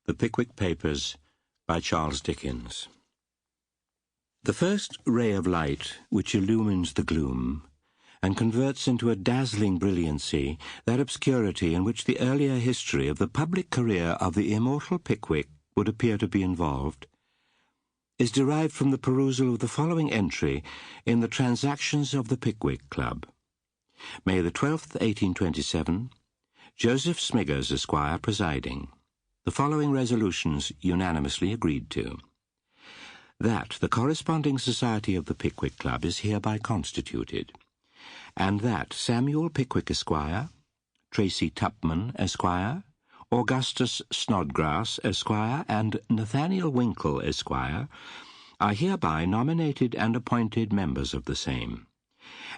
The Pickwick Papers by Charles Dickens. The first ray of light which illumines the gloom and converts into a dazzling brilliancy that obscurity in which the earlier history of the public career of the immortal Pickwick would appear to be involved, is derived from the perusal of the following entry in the Transactions of the Pickwick Club. May the 12th, 1827, Joseph Smiggers, Esquire, presiding. The following resolutions unanimously agreed to. That the corresponding society of the Pickwick Club is hereby constituted, and that Samuel Pickwick Esquire, Tracy Tupman, Esquire, Augustus Snodgrass, Esquire, and Nathaniel Winkle, Esquire, are hereby nominated and appointed members of the same,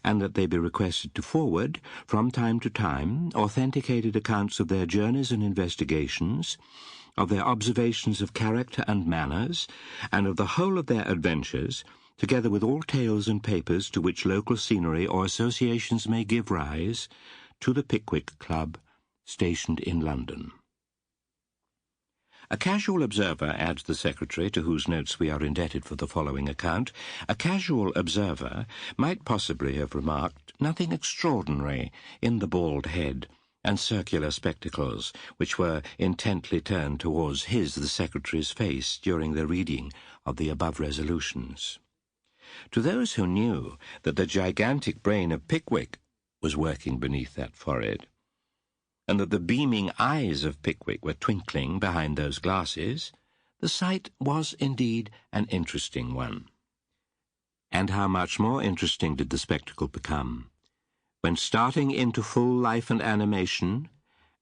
and that they be requested to forward, from time to time, authenticated accounts of their journeys and investigations, of their observations of character and manners, and of the whole of their adventures, together with all tales and papers to which local scenery or associations may give rise, to the Pickwick Club, stationed in London. A casual observer, adds the Secretary, to whose notes we are indebted for the following account, a casual observer might possibly have remarked nothing extraordinary in the bald head and circular spectacles, which were intently turned towards the Secretary's face during the reading of the above resolutions. To those who knew that the gigantic brain of Pickwick was working beneath that forehead, and that the beaming eyes of Pickwick were twinkling behind those glasses, the sight was indeed an interesting one. And how much more interesting did the spectacle become, when starting into full life and animation,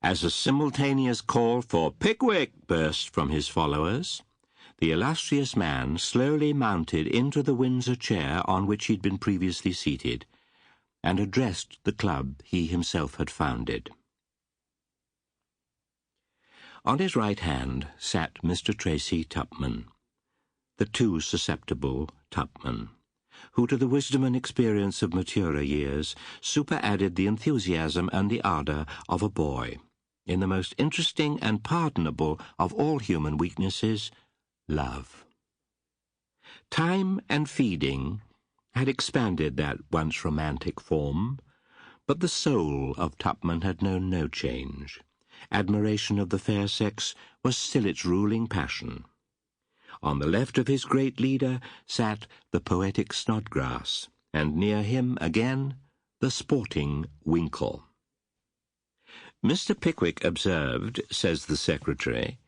as a simultaneous call for "Pickwick" burst from his followers, the illustrious man slowly mounted into the Windsor chair on which he'd been previously seated, and addressed the club he himself had founded. On his right hand sat Mr. Tracy Tupman, the too susceptible Tupman, who to the wisdom and experience of maturer years superadded the enthusiasm and the ardour of a boy, in the most interesting and pardonable of all human weaknesses, love. Time and feeding had expanded that once romantic form, but the soul of Tupman had known no change. Admiration of the fair sex was still its ruling passion. On the left of his great leader sat the poetic Snodgrass, and near him again the sporting Winkle. Mr. Pickwick observed, says the Secretary,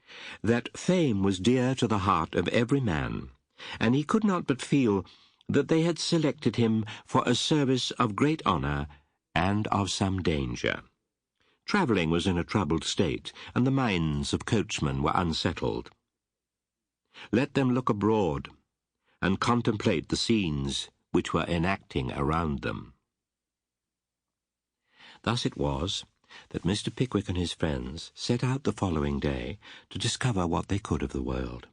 that fame was dear to the heart of every man, and he could not but feel that they had selected him for a service of great honour and of some danger. Travelling was in a troubled state, and the minds of coachmen were unsettled. Let them look abroad, and contemplate the scenes which were enacting around them. Thus it was that Mr. Pickwick and his friends set out the following day to discover what they could of the world.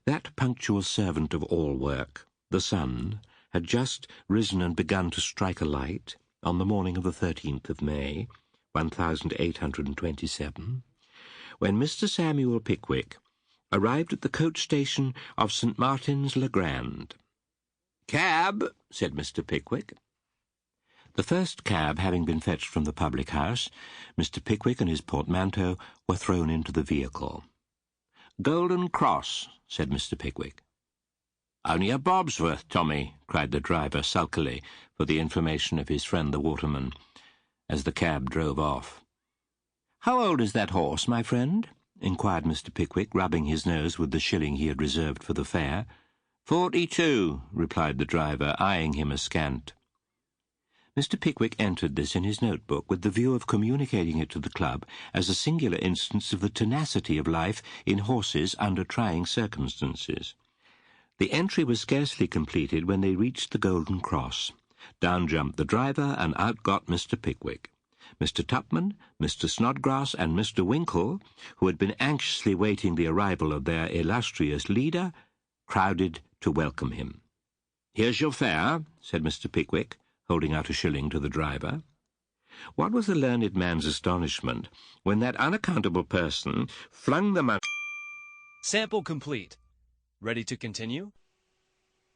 That punctual servant of all work, the sun, had just risen and begun to strike a light on the morning of the 13th of May, 1827, when Mr. Samuel Pickwick arrived at the coach station of St. Martin's le Grand. "Cab," said Mr. Pickwick. The first cab having been fetched from the public house, Mr. Pickwick and his portmanteau were thrown into the vehicle. "Golden Cross," said Mr. Pickwick. "Only a bob's worth, Tommy," cried the driver sulkily for the information of his friend the waterman, as the cab drove off. "How old is that horse, my friend?" inquired Mr. Pickwick, rubbing his nose with the shilling he had reserved for the fare. 42, replied the driver, eyeing him askant. Mr. Pickwick entered this in his notebook with the view of communicating it to the club as a singular instance of the tenacity of life in horses under trying circumstances. The entry was scarcely completed when they reached the Golden Cross. Down jumped the driver, and out got Mr. Pickwick. Mr. Tupman, Mr. Snodgrass, and Mr. Winkle, who had been anxiously waiting the arrival of their illustrious leader, crowded to welcome him. "Here's your fare," said Mr. Pickwick, holding out a shilling to the driver. What was the learned man's astonishment when that unaccountable person flung the money Sample complete. Ready to continue?